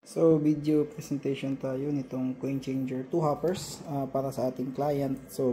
So, video presentation tayo nitong coin changer 2 hoppers para sa ating client. So,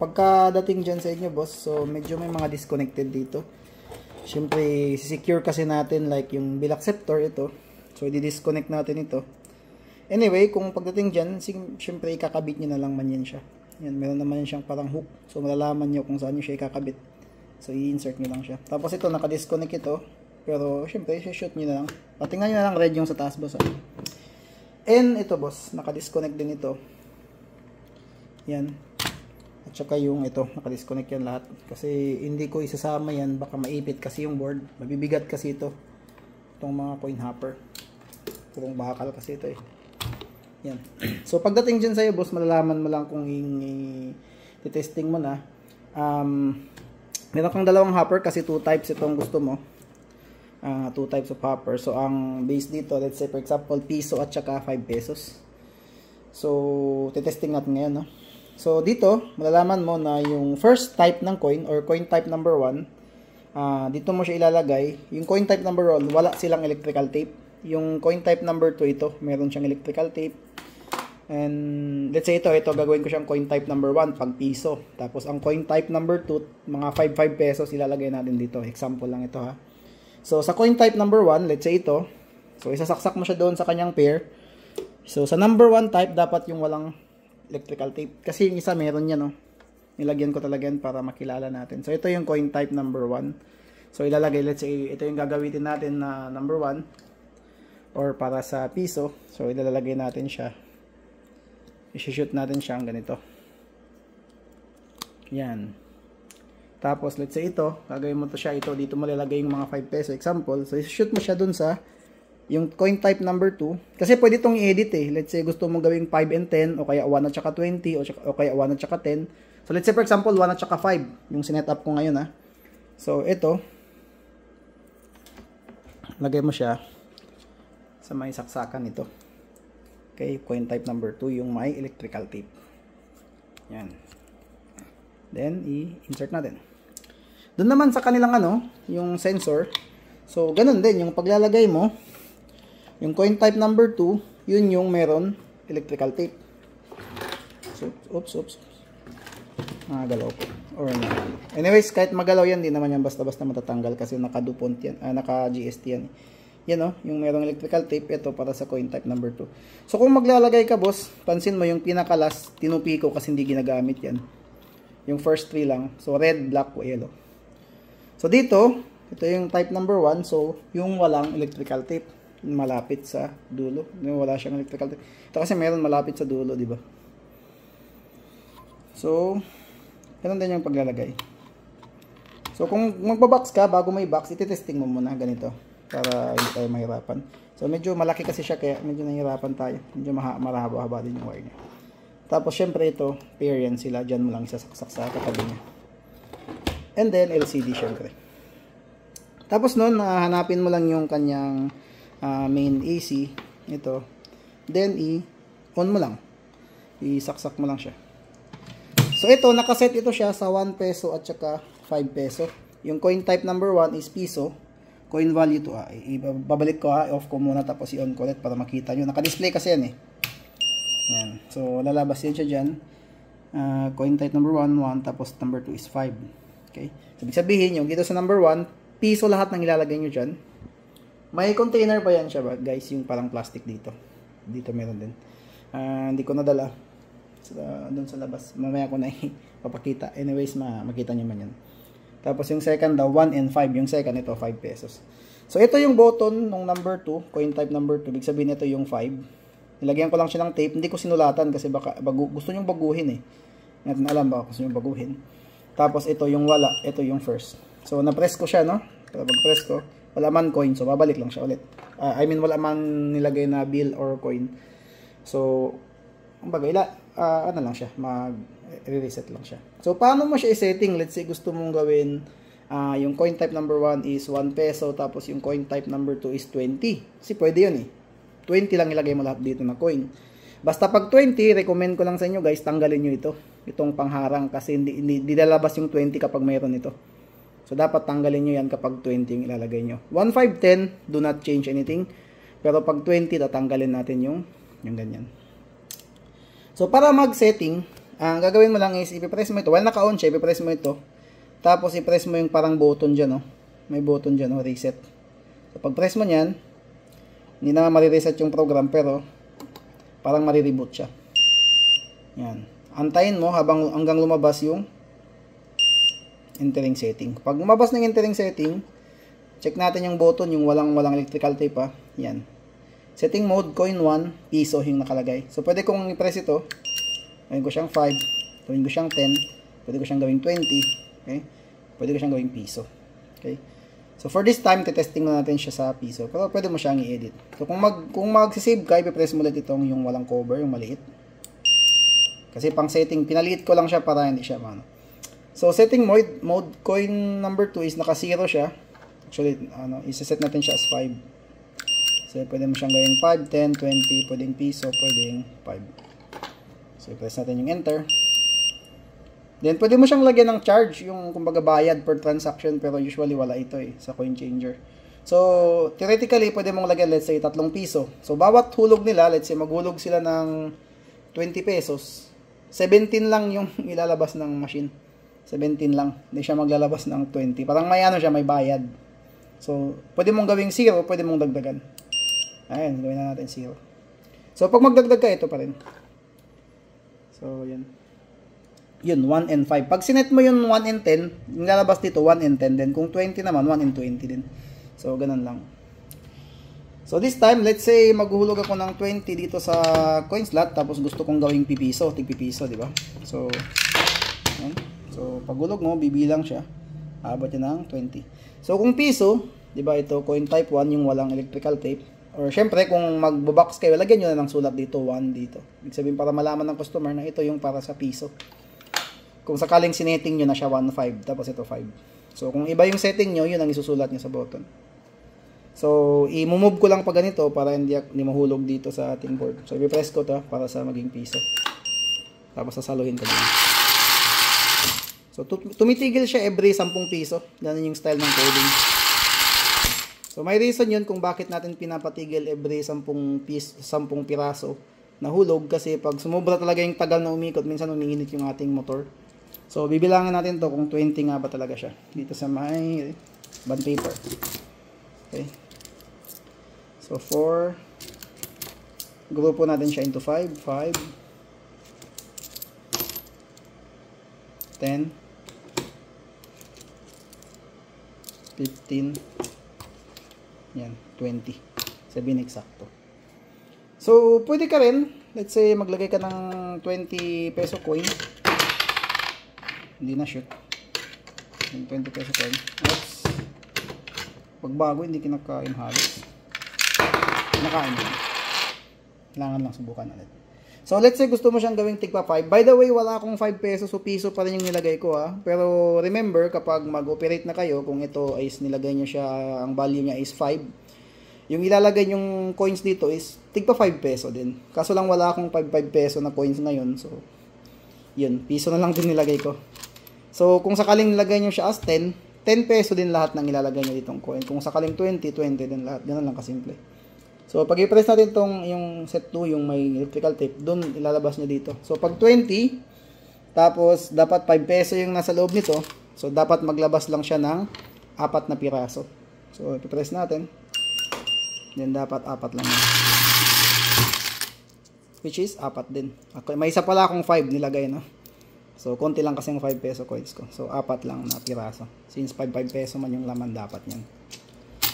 pagkadating dyan sa inyo, boss, so medyo may mga disconnected dito. Siyempre, secure kasi natin like yung bill acceptor ito. So, i-disconnect natin ito. Anyway, kung pagdating dyan, siyempre ikakabit nyo na lang man yan siya. Yan, meron naman siyang parang hook. So, malalaman nyo kung saan nyo siya ikakabit. So, i-insert nyo lang siya. Tapos ito, naka-disconnect ito. Pero, syempre, shoot nyo na lang. Patingnan nyo na lang red yung sa taas, boss. And ito, boss, naka-disconnect din ito. Yan. At saka yung ito, naka-disconnect yan lahat. Kasi hindi ko isasama yan. Baka maipit kasi yung board. Mabibigat kasi ito. Itong mga coin hopper. Purong bakal kasi ito eh. Yan. So, pagdating dyan sa'yo, boss, malalaman mo lang kung i-testing mo na. Meron kang dalawang hopper kasi 2 types itong gusto mo. 2 types of hopper. So, ang base dito, let's say for example, piso at saka 5 pesos. So, titesting natin ngayon, no? So, dito, malalaman mo na yung first type ng coin or coin type number 1, dito mo siya ilalagay. Yung coin type number 1, wala silang electrical tape. Yung coin type number 2, ito, meron siyang electrical tape. And, let's say ito, gagawin ko siyang coin type number 1, pag piso. Tapos, ang coin type number 2, mga 5 pesos, ilalagay natin dito. Example lang ito, ha. So, sa coin type number 1, let's say ito. So, isasaksak mo siya doon sa kanyang pair. So, sa number 1 type, dapat yung walang electrical tape. Kasi yung isa, meron yan, no? Nilagyan ko talaga yan para makilala natin. So, ito yung coin type number 1. So, ilalagay, let's say, ito yung gagamitin natin na number 1. Or para sa piso. So, ilalagay natin siya. I-shoot natin siya ang ganito. Yan. Tapos, let's say ito, gagawin mo to siya, ito, dito mo lalagay yung mga 5 peso, example. So, shoot mo siya dun sa, yung coin type number 2. Kasi pwede itong i-edit eh. Let's say, gusto mong gawing 5 and 10, o kaya 1 at saka 20, o kaya 1 at saka 10. So, let's say, for example, 1 at saka 5, yung sinet up ko ngayon, ha. So, ito, lagay mo siya sa may saksakan ito. Okay, coin type number 2, yung may electrical tape. Yan. Then, i-insert natin. Doon naman sa kanilang yung sensor. So, ganun din. Yung paglalagay mo, yung coin type number 2, yun yung meron electrical tape. So, oops. Magalaw ko. Or anyways, kahit magalaw yan, di naman yan basta-basta matatanggal kasi naka-DuPont yan. Naka-GST yan. Yan yung merong electrical tape. Ito para sa coin type number 2. So, kung maglalagay ka, boss, pansin mo yung pinakalas, tinupi ko kasi hindi ginagamit yan. Yung first 3 lang. So, red, black, yellow. So, dito, ito yung type number 1. So, yung walang electrical tape. Malapit sa dulo. Yung wala siyang electrical tape. Ito kasi meron malapit sa dulo, di ba? So, ganun din yung paglalagay. So, kung magbabox ka, bago may box, ititesting mo muna ganito. Para hindi tayo mahirapan. So, medyo malaki kasi siya, kaya medyo nahihirapan tayo. Medyo mahaba-haba din yung wire niya. Tapos, syempre ito, pair yan sila. Diyan mo lang isasaksak sa katabi niya. And then, LCD syempre. Tapos nun, hanapin mo lang yung kanyang main AC. Ito. Then, on mo lang. Isaksak mo lang siya. So, ito, nakaset ito siya sa 1 peso at saka 5 peso. Yung coin type number 1 is piso. Coin value to, babalik ko off ko muna tapos i-on ko ulit para makita nyo. Naka-display kasi yan eh. Yan. So, lalabas yan siya dyan. Coin type number 1, 1, tapos number 2 is 5. Okay? So, ibig sabihin yung dito sa number 1, piso lahat ng ilalagay nyo dyan. May container pa yan siya, guys, yung parang plastic dito. Dito meron din. Hindi ko nadala. Doon sa labas. Mamaya ko na ipapakita. Anyways, makita nyo man yan. Tapos yung second daw, 1 and 5. Yung second, ito, 5 pesos. So, ito yung button ng number 2, coin type number 2. Ibig sabihin ito yung 5. Nilagyan ko lang siya ng tape. Hindi ko sinulatan kasi baka gusto nyong baguhin eh. Natin alam ba gusto nyong baguhin. Tapos ito yung wala, ito yung first. So na-press ko siya, no? Pero pag-press ko, wala man coin, so babalik lang siya ulit. I mean wala man nilagay na bill or coin. So kumbaga ano lang siya, mag-reset lang siya. So paano mo siya i-setting? Let's say gusto mong gawin yung coin type number 1 is 1 peso, tapos yung coin type number 2 is 20. Kasi pwede yun eh. 20 lang ilagay mo lahat dito na coin. Basta pag 20, recommend ko lang sa inyo guys, tanggalin nyo itong pangharang kasi hindi lalabas yung 20 kapag mayroon ito. So dapat tanggalin nyo yan kapag 20 yung ilalagay nyo. 1, 5, 10, do not change anything. Pero pag 20, tatanggalin natin yung ganyan. So, para mag-setting, ang gagawin mo lang is, ipipress mo ito. While naka-on siya, ipipress mo ito. Tapos, ipress mo yung parang button dyan, no? May button dyan, no? Reset. So, pag press mo nyan, hindi na marireset yung program, pero parang marireboot siya. Yan. Antayin mo hanggang lumabas yung entering setting. Pag lumabas ng entering setting, check natin yung button, yung walang electrical tape, ha. Yan. Setting mode, coin 1, piso yung nakalagay. So, pwede kong i-press ito. Gawin ko siyang 5. Gawin ko siyang 10. Pwede ko siyang gawing 20. Okay? Pwede ko siyang gawing piso. Okay? So, for this time, testing na natin siya sa piso. Pero pwede mo siyang i-edit. So, kung mag-save ka, ipipress mo ulit itong yung walang cover, yung maliit. Kasi pang setting, pinaliit ko lang siya para hindi siya mano. So, setting mode coin number 2 is naka-0 siya. Actually, isa-set natin siya as 5. So, pwede mo siyang gawing 5, 10, 20, pwedeng piso, pwedeng 5. So, i-press natin yung enter. Then, pwede mo siyang lagyan ng charge, yung kumbaga bayad per transaction, pero usually wala ito sa coin changer. So, theoretically, pwede mong lagyan, let's say, 3 piso. So, bawat hulog nila, let's say, maghulog sila ng 20 pesos. 17 lang yung ilalabas ng machine. 17 lang. Hindi siya maglalabas ng 20. Parang may siya, may bayad. So, pwede mong gawing 0, pwede mong dagdagan. Ayan, gawin na natin 0. So, pag magdagdag ka, ito pa rin. So, yan. Yun, 1 and 5. Pag sinet mo yun 1 and 10, nilalabas dito 1 and 10 din. Kung 20 naman, 1 and 20 din. So, ganun lang. So, this time, let's say, maghuhulog ako ng 20 dito sa coin slot, tapos gusto kong gawing pipiso, tig-pipiso, di ba? So, yan. So, paghulog mo, bibilang siya. Abot yan ng 20. So, kung piso, di ba, ito, coin type 1, yung walang electrical tape. Or syempre kung magbo-box kayo, lagyan nyo na ng sulat dito, 1 dito. Ibig sabihin para malaman ng customer na ito yung para sa piso. Kung sakaling sineting nyo na siya 1.5, tapos ito 5. So kung iba yung setting nyo, yun ang isusulat nyo sa button. So i-move ko lang pa ganito para hindi mahulog dito sa ating board. So i-press ko to para sa maging piso. Tapos sasaluhin ko lang. So tumitigil siya every 10 piso. Ganun yung style ng coding. So, may reason yun kung bakit natin pinapatigil every 10 piraso na hulog. Kasi pag sumobra talaga yung tagal na umikot, minsan umiinit yung ating motor. So, bibilangin natin to kung 20 nga ba talaga siya. Dito sa may bond paper. Okay. So, 4. Grupo natin siya into 5. 5. 10. 15. Yan, 20. Sabihin eksakto. So, pwede ka rin, let's say, maglagay ka ng 20 peso coin. Hindi na shoot. Yung 20 peso coin. Oops. Pagbago, hindi kinakain halos. Kinakain din. Kailangan lang subukan ulit. So, let's say gusto mo siyang gawing tigpa 5. By the way, wala akong 5 pesos o piso pa rin yung nilagay ko ha. Pero remember, kapag mag-operate na kayo, kung ito is nilagay nyo siya, ang value niya is 5, yung ilalagay yung coins dito is tigpa 5 peso din. Kaso lang wala akong 5 peso na coins ngayon. So, yun. Piso na lang din nilagay ko. So, kung sakaling nilagay nyo siya as 10 peso din lahat ng ilalagay nyo ditong coin. Kung sakaling 20 din lahat. Ganun lang kasimple. So, pag i-press natin yung set 2, yung may electrical tape, doon ilalabas nyo dito. So, pag 20, tapos dapat 5 peso yung nasa loob nito, so, dapat maglabas lang siya ng 4 na piraso. So, i-press natin. Then, dapat 4 lang yun. Which is 4 din. Okay, may isa pala akong 5 nilagay, no? So, konti lang kasi yung 5 peso coins ko. So, 4 lang na piraso. Since 5 peso man yung laman dapat yan.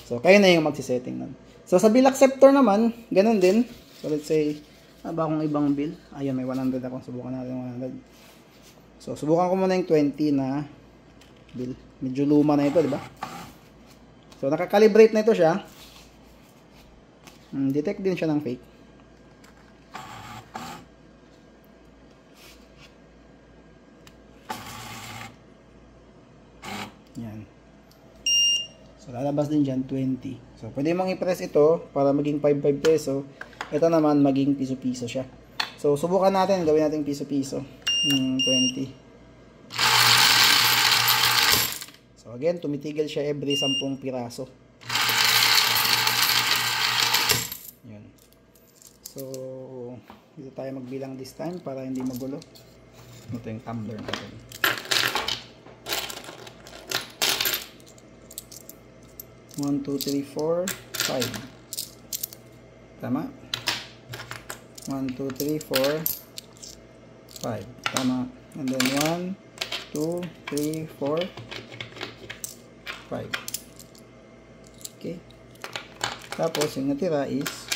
So, kayo na yung magsisetting nun. So, sa bill acceptor naman, ganun din. So, let's say, ba akong ibang bill? Ayun, may 100 ako. Subukan natin 100. So, subukan ko muna yung 20 na bill. Medyo luma na ito, di ba? So, nakakalibrate na ito siya. Detect din siya ng fake. Yan. So, lalabas din dyan 20. So, pwede mong i-press ito para maging 5 peso. Ito naman, maging piso-piso siya. So, subukan natin. Gawin natin piso-piso. 20. So, again, tumitigil siya every 10 piraso. So, dito tayo magbilang this time para hindi magulo. Ito yung tumbler natin. 1, 2, 3, 4, 5. Tama? 1, 2, 3, 4, 5. Tama. And then 1, 2, 3, 4, 5. Okay. Tapos, yung natira is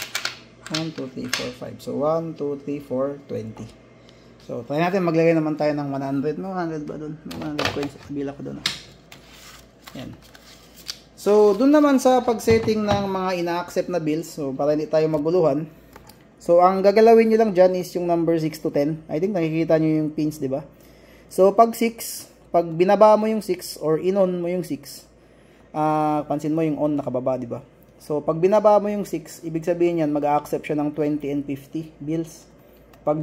1, 2, 3, 4, 5. So, 1, 2, 3, 4, 20. So, try natin maglagay naman tayo ng 100. May 100 ba dun? May 100 coins. Bila ko dun. Yan. So, dun naman sa pag-setting ng mga ina-accept na bills, so para hindi tayo maguluhan. So, ang gagalawin nyo lang dyan is yung number 6 to 10. I think nakikita nyo yung pins, di ba? So, pag 6, pag binaba mo yung 6 or in-on mo yung 6, pansin mo yung on nakababa, di ba? So, pag binaba mo yung 6, ibig sabihin yan, mag-accept siya ng 20 and 50 bills. Pag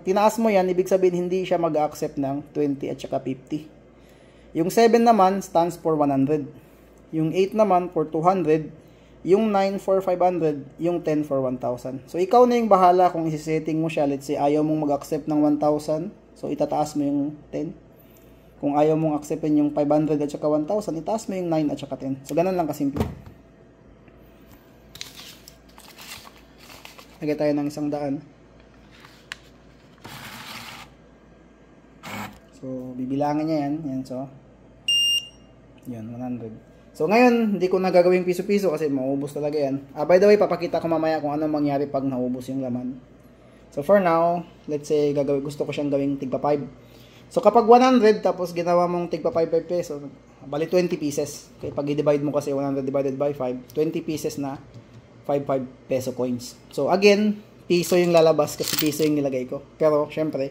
tinaas mo yan, ibig sabihin hindi siya mag-accept ng 20 at saka 50. Yung 7 naman stands for 100. Yung 8 naman for 200, yung 9 for 500, yung 10 for 1,000. So, ikaw na yung bahala kung isi-setting mo siya. Let's say, ayaw mong mag-accept ng 1,000, so itataas mo yung 10. Kung ayaw mong acceptin yung 500 at saka 1,000, itaas mo yung 9 at saka 10. So, ganun lang kasimple. Lagay tayo ng 100. So, bibilangin niya yan. Yan, so. Yan, 100. So, ngayon, hindi ko na gagawing piso-piso kasi maubos talaga yan. By the way, papakita ko mamaya kung ano mangyari pag naubos yung laman. So, for now, let's say, gusto ko siyang gawing tigpa 5. So, kapag 100, tapos ginawa mong tigpa 5 pesos, bali 20 pieces. Okay, pag i-divide mo kasi 100 divided by 5, 20 pieces na 5 peso coins. So, again, piso yung lalabas kasi piso yung nilagay ko. Pero, syempre,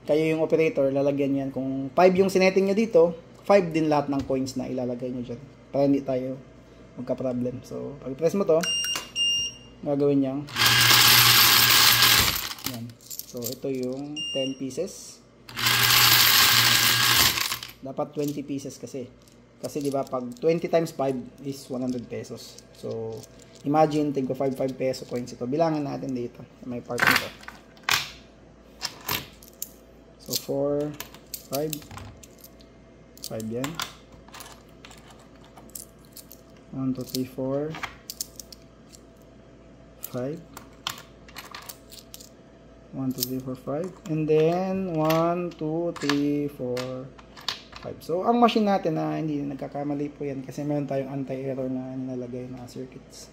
kayo yung operator, lalagyan yan. Kung 5 yung sinetting nyo dito, 5 din lahat ng coins na ilalagay nyo dyan. Para hindi tayo magka-problem. So, pag press mo to, gagawin niyang yan. So, ito yung 10 pieces. Dapat 20 pieces kasi. Kasi, di ba, pag 20 times 5 is 100 pesos. So, imagine, tigko 5 peso coins ito. Bilangin natin dito. May part nito. So, 4, 5 yan. 1, 2, 3, 4, 5. 1, 2, 3, 4, 5. And then, 1, 2, 3, 4, 5. So, ang machine natin na hindi nagkakamali po yan kasi meron tayong anti-error na nilalagay na circuits.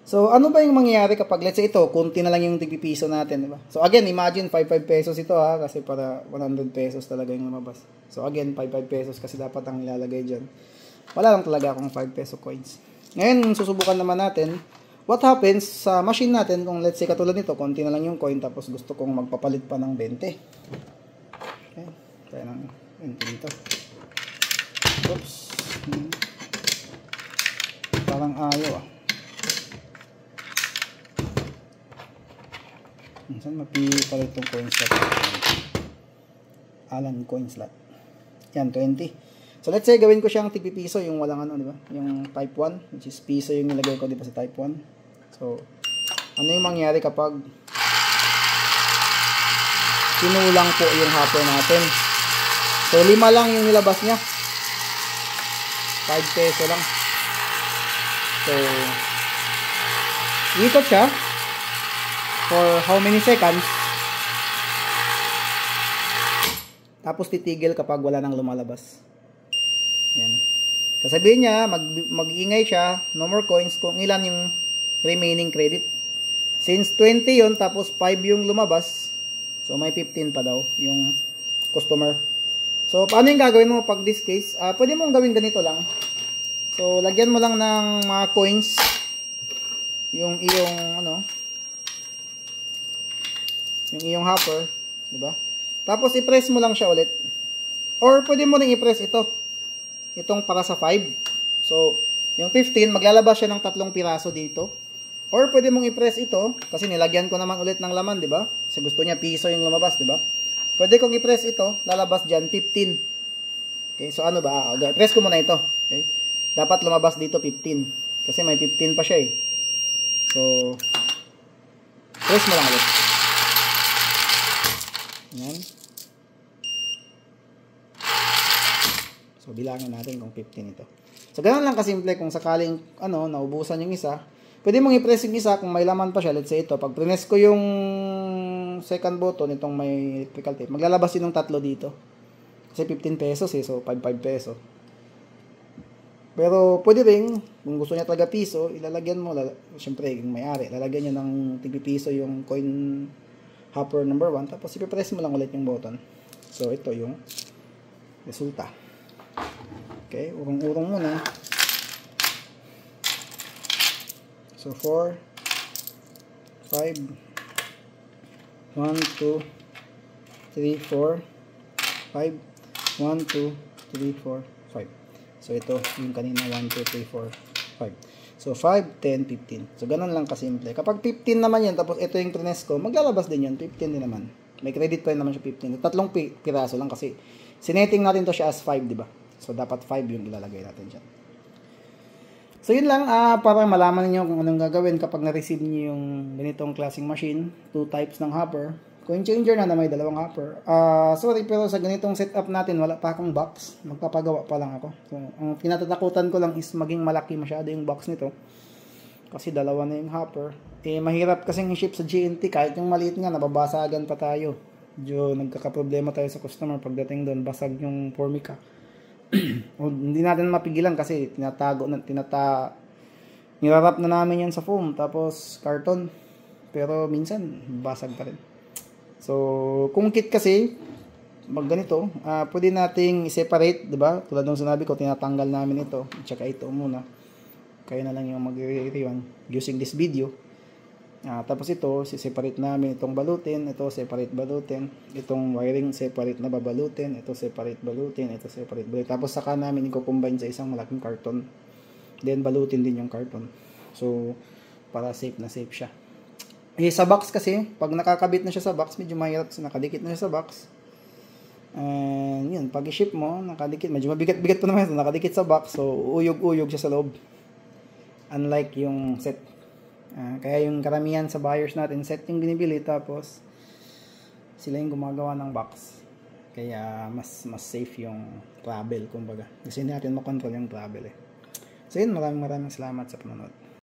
So, ano ba yung mangyayari kapag, let's say ito, kunti na lang yung tigpipiso natin, diba? So, again, imagine 5 pesos ito ha, kasi para 100 pesos talaga yung lumabas. So, again, 5 pesos kasi dapat ang ilalagay dyan. Wala lang talaga akong 5 peso coins. Ngayon, susubukan naman natin, what happens sa machine natin kung let's say katulad nito, konti na lang yung coin tapos gusto kong magpapalit pa ng 20. Okay, kaya ng 20 dito. Oops. Parang ayaw ah. Saan mapipalit itong coin slot? Alan coin slot. Yan, 20. So, let's say, gawin ko siyang tigpipiso, yung walang ano, di ba? Yung type 1, which is piso yung nilagay ko, di ba, sa type 1. So, ano yung mangyari kapag sinulang po yung hopper natin? So, 5 lang yung nilabas niya. 5 peso lang. So, ikot siya for how many seconds? Tapos titigil kapag wala nang lumalabas. Yan. Sasabihin niya, mag-iingay siya, no more coins, kung ilan yung remaining credit. Since 20 yun, tapos 5 yung lumabas, so may 15 pa daw yung customer. So, paano yung gagawin mo pag this case? Pwede mong gawin ganito lang. So, lagyan mo lang ng mga coins yung iyong, yung iyong hopper, diba? Tapos, i-press mo lang siya ulit. Or, pwede mo rin i-press ito. Itong para sa 5. So, yung 15, maglalabas siya ng 3 piraso dito. Or, pwede mong i-press ito, kasi nilagyan ko naman ulit ng laman, di ba? Kasi gusto niya piso yung lumabas, di ba? Pwede kong i-press ito, lalabas dyan, 15. Okay, so ano ba? Press ko muna ito. Okay? Dapat lumabas dito 15. Kasi may 15 pa siya eh. So, Press mo lang ulit. Yan. So, bilangin natin kung 15 ito. So, ganun lang kasimple kung sakaling, naubusan yung isa. Pwede mong i-press yung isa kung may laman pa siya. Let's say ito, pag press ko yung second button, itong may electrical tape, maglalabas yun ng tatlo dito. Kasi 15 pesos so 5 peso. Pero pwede rin, kung gusto niya talaga piso, ilalagyan mo, syempre yung may-ari, lalagyan niya ng tig-piso yung coin hopper number 1, tapos ipipress mo lang ulit yung button. So ito yung resulta. Okay, urong-urong muna. So 4, 5, 1, 2, 3, 4, 5, 1, 2, 3, 4, 5. So, ito yung kanina 1, 2, 3, 4, 5. So, 5, 10, 15. So, ganun lang kasimple. Kapag 15 naman yan, tapos ito yung prines ko, maglalabas din yun. 15 din naman. May credit pa rin naman siya 15. Tatlong piraso lang kasi sineting natin to siya as 5, di ba? So, dapat 5 yung ilalagay natin dyan. So, yun lang. Para malaman niyo kung anong gagawin kapag na-receive niyo yung ganitong klaseng machine. 2 types ng hopper. Coin changer na may dalawang hopper. Sorry, pero sa ganitong setup natin, wala pa akong box. Magpapagawa pa lang ako. So, ang kinatatakutan ko lang is maging malaki masyado yung box nito. Kasi dalawa na yung hopper. Mahirap kasing i-ship sa GNT. Kahit yung maliit nga, nababasagan pa tayo. Medyo nagkakaproblema tayo sa customer pagdating doon. Basag yung Formica. Hindi natin mapigilan kasi nirarap na namin yan sa foam. Tapos karton. Pero minsan, basag pa rin. So, kung kit kasi, ganito, pwede nating i-separate, di ba? Tulad ng sinabi ko, tinatanggal namin ito. Tsaka ito muna. Kayo na lang yung mag-review using this video. Tapos ito, si-separate namin itong balutin. Ito, separate balutin. Itong wiring, separate na babalutin. Ito, separate balutin. Ito, separate balutin. Tapos saka namin i-combine sa isang malaking karton. Then, balutin din yung karton. So, para safe na safe siya. Sa box kasi, pag nakakabit na siya sa box, medyo mahirap kasi nakadikit na siya sa box. And yun, pag i-ship mo, nakadikit, medyo mabigat-bigat pa naman ito, nakadikit sa box, so uyog-uyog siya sa loob. Unlike yung set. Kaya yung karamihan sa buyers natin, set yung binibili, tapos sila yung gumagawa ng box. Kaya mas safe yung travel, kumbaga. Kasi hindi natin makontrol yung travel So yun, maraming salamat sa panonood.